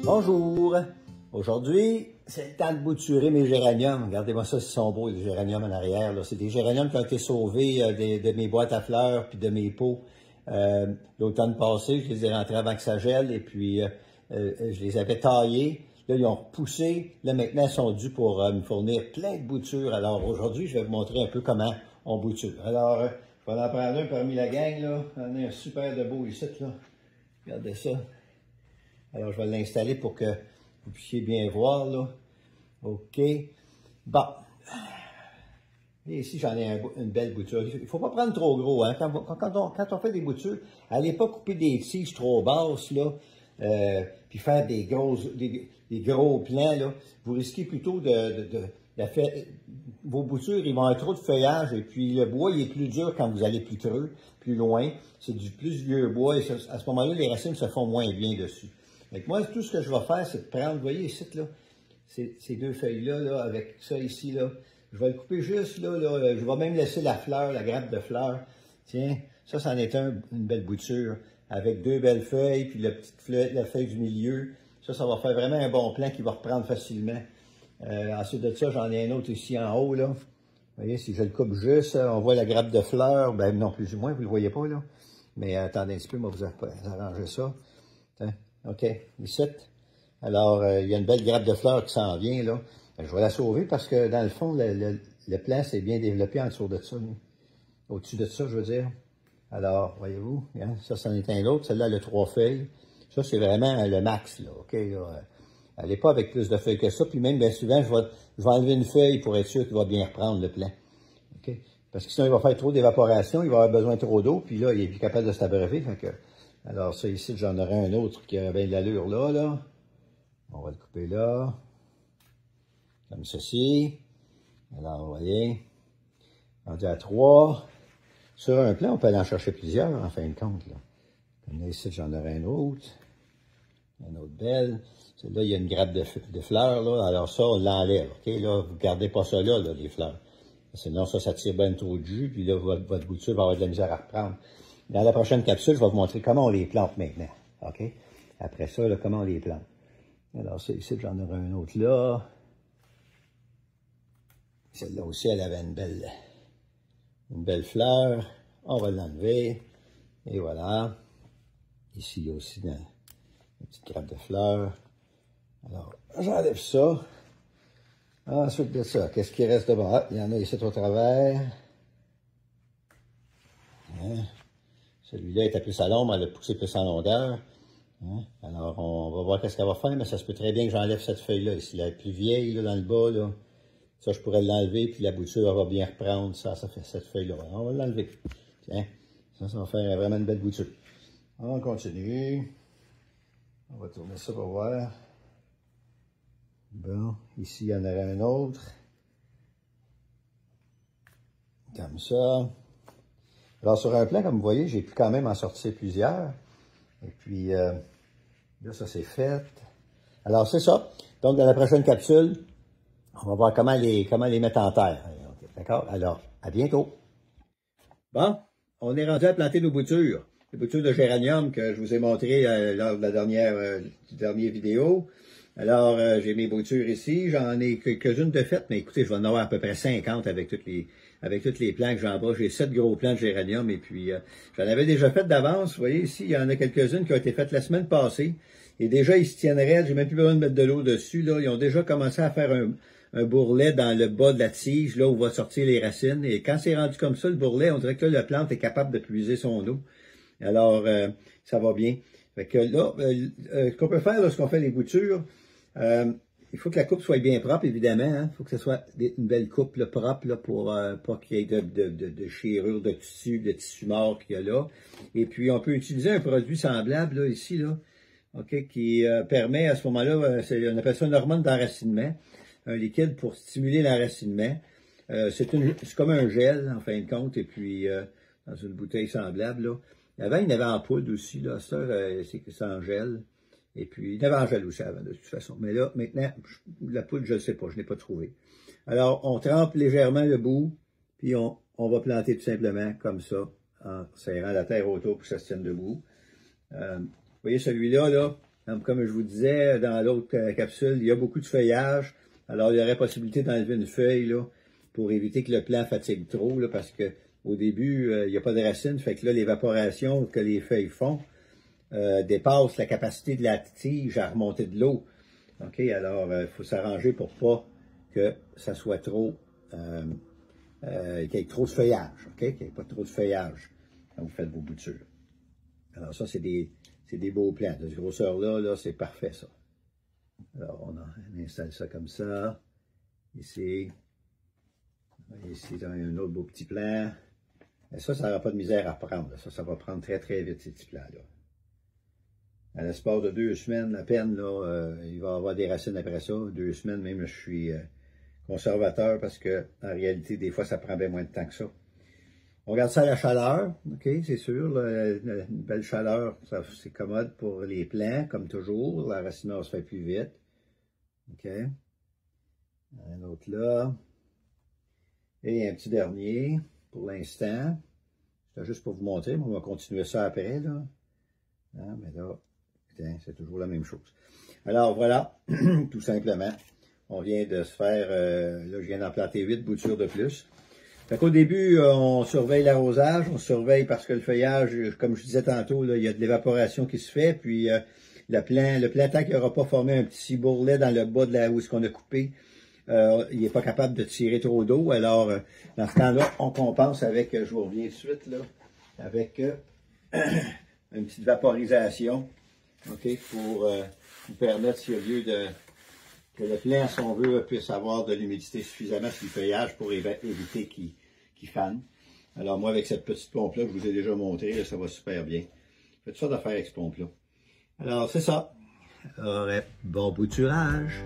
Bonjour! Aujourd'hui, c'est le temps de bouturer mes géraniums. Regardez-moi ça, ils sont beaux, les géraniums en arrière. C'est des géraniums qui ont été sauvés de mes boîtes à fleurs puis de mes pots. L'automne passé, je les ai rentrés avant que ça gèle et puis je les avais taillés. Là, ils ont repoussé. Là, maintenant, ils sont dus pour me fournir plein de boutures. Alors, aujourd'hui, je vais vous montrer un peu comment on bouture. Alors, je vais en prendre un parmi la gang, là. On a un super de beau ici, là. Regardez ça. Alors, je vais l'installer pour que vous puissiez bien voir, là. OK. Bon. Et ici, j'en ai une belle bouture. Il ne faut pas prendre trop gros, hein. Quand on fait des boutures, allez pas couper des tiges trop basses, là, puis faire des gros plans, là. Vous risquez plutôt de faire... Vos boutures, ils vont avoir trop de feuillage, et puis le bois, il est plus dur quand vous allez plus creux, plus loin. C'est du plus vieux bois, et à ce moment-là, les racines se font moins bien dessus. Donc moi, tout ce que je vais faire, c'est de prendre, vous voyez ici, là, ces deux feuilles-là, là, avec ça ici, là, je vais le couper juste là, je vais même laisser la fleur, la grappe de fleur. Tiens, ça, c'en est une belle bouture, avec deux belles feuilles, puis la feuille du milieu. Ça va faire vraiment un bon plan qui va reprendre facilement. Ensuite de ça, j'en ai un autre ici en haut, là. Vous voyez, si je le coupe juste, on voit la grappe de fleurs, ben non, plus ou moins, vous le voyez pas, là. Mais attendez un petit peu, moi, vous arranger ça. Tiens. OK, ici. Alors, il y a une belle grappe de fleurs qui s'en vient, là. Je vais la sauver parce que, dans le fond, le plan s'est bien développé en dessous de ça. Au-dessus de ça, je veux dire. Alors, voyez-vous, hein, ça, c'en est un autre. Celle-là, elle a 3 feuilles. Ça, c'est vraiment le max, là. OK, là. Elle n'est pas avec plus de feuilles que ça. Puis même, bien souvent, je vais enlever une feuille pour être sûr qu'il va bien reprendre le plan. OK? Parce que sinon, il va faire trop d'évaporation. Il va avoir besoin de trop d'eau. Puis là, il est plus capable de s'abreuver. Alors, ça, ici, j'en aurai un autre qui a bien de l'allure là, là. On va le couper là. Comme ceci. Alors, vous voyez. On dit à 3. Sur un plan, on peut aller en chercher plusieurs, en fin de compte, là. Comme là, ici, j'en aurai un autre. Une autre belle. Celle-là, il y a une grappe de fleurs, là. Alors ça, on l'enlève, OK? Là, vous ne gardez pas ça là, les fleurs. Sinon, ça tire bien trop de jus, puis là, votre bouture va avoir de la misère à reprendre. Dans la prochaine capsule, je vais vous montrer comment on les plante maintenant, OK? Après ça, là, comment on les plante. Alors, ça, ici, j'en aurai un autre là. Celle-là aussi, elle avait une belle fleur. On va l'enlever. Et voilà. Ici, il y a aussi une petite grappe de fleurs. Alors, j'enlève ça. Ensuite de ça, qu'est-ce qui reste devant? Ah, il y en a ici au travers. Hein? Celui-là était plus à l'ombre, elle a poussé plus en longueur. Hein? Alors, on va voir qu'est-ce qu'elle va faire, mais ça se peut très bien que j'enlève cette feuille-là. Ici, la plus vieille, là, dans le bas, là. Ça, je pourrais l'enlever, puis la bouture va bien reprendre. Ça fait cette feuille-là. On va l'enlever. Tiens, ça va faire vraiment une belle bouture. On continue. On va tourner ça pour voir. Bon, ici, il y en aurait un autre. Comme ça. Alors, sur un plan, comme vous voyez, j'ai pu quand même en sortir plusieurs. Et puis, là, ça, c'est fait. Alors, c'est ça. Donc, dans la prochaine capsule, on va voir comment les mettre en terre. D'accord? Alors, à bientôt. Bon, on est rendu à planter nos boutures. Les boutures de géranium que je vous ai montrées lors de la dernière vidéo. Alors, j'ai mes boutures ici. J'en ai quelques-unes de faites, mais écoutez, je vais en avoir à peu près 50 avec toutes les plants que j'en bats. J'ai 7 gros plants de géranium et puis j'en avais déjà fait d'avance. Vous voyez ici, il y en a quelques-unes qui ont été faites la semaine passée. Et déjà, ils se tiennent raides. J'ai même plus besoin de mettre de l'eau dessus. Là. Ils ont déjà commencé à faire un bourrelet dans le bas de la tige, là où va sortir les racines. Et quand c'est rendu comme ça, le bourrelet, on dirait que là, la plante est capable de puiser son eau. Alors, ça va bien. Fait que là, ce qu'on peut faire lorsqu'on fait les boutures, il faut que la coupe soit bien propre, évidemment. Hein. Il faut que ce soit une belle coupe là, propre là, pour pas qu'il y ait de déchirure de tissu mort qu'il y a là. Et puis, on peut utiliser un produit semblable, là, ici, là, okay, qui permet à ce moment-là, on appelle ça une hormone d'enracinement, un liquide pour stimuler l'enracinement. C'est comme un gel, en fin de compte, et puis dans une bouteille semblable. Là. Avant, il y en avait en poudre aussi, là, ça, c'est que c'est en gel. Et puis, il y en avait en gel aussi avant, de toute façon. Mais là, maintenant, la poudre, je ne sais pas, je n'ai pas trouvé. Alors, on trempe légèrement le bout, puis on va planter tout simplement comme ça, en serrant la terre autour pour que ça se tienne debout. Vous voyez celui-là, là, Donc, comme je vous disais dans l'autre capsule, il y a beaucoup de feuillage. Alors, il y aurait possibilité d'enlever une feuille là, pour éviter que le plant fatigue trop, là, parce que au début, il n'y a pas de racines. Fait que là, l'évaporation que les feuilles font dépasse la capacité de la tige à remonter de l'eau. OK? Alors, il faut s'arranger pour pas que ça soit trop, qu'il y ait trop de feuillage. OK? Qu'il n'y ait pas trop de feuillage quand vous faites vos boutures. Alors, ça, c'est des beaux plants. De cette grosseur-là, là, c'est parfait, ça. Alors, on installe ça comme ça. Ici. Ici, on a un autre beau petit plant. Et ça n'aura pas de misère à prendre. Ça va prendre très, très vite, ces petits plants-là. À l'espace de 2 semaines, à peine, là, il va y avoir des racines après ça. 2 semaines, même, je suis conservateur parce que, en réalité, des fois, ça prend bien moins de temps que ça. On regarde ça à la chaleur, OK, c'est sûr. Là, une belle chaleur, c'est commode pour les plants, comme toujours. La racinage se fait plus vite. OK. Un autre là. Et un petit dernier, pour l'instant. C'est juste pour vous montrer, mais on va continuer ça après, là. Ah, mais là, c'est toujours la même chose. Alors, voilà, tout simplement. On vient de se faire, là, je viens d'en planter 8 boutures de plus. Fait qu'au début, on surveille l'arrosage, on surveille parce que le feuillage, comme je disais tantôt, là, il y a de l'évaporation qui se fait, puis le plant, tant qu'il n'aura pas formé un petit bourrelet dans le bas de là où est-ce qu'on a coupé, il n'est pas capable de tirer trop d'eau. Alors, dans ce temps-là, on compense avec, je vous reviens tout de suite, là, avec une petite vaporisation, OK, pour vous permettre, si au lieu de que le plant, si on veut, puisse avoir de l'humidité suffisamment sur le feuillage pour éviter qu'il fane. Alors moi, avec cette petite pompe-là, je vous ai déjà montré, là, ça va super bien. Faites ça d'affaire avec cette pompe-là. Alors, c'est ça. Alors, bon bouturage.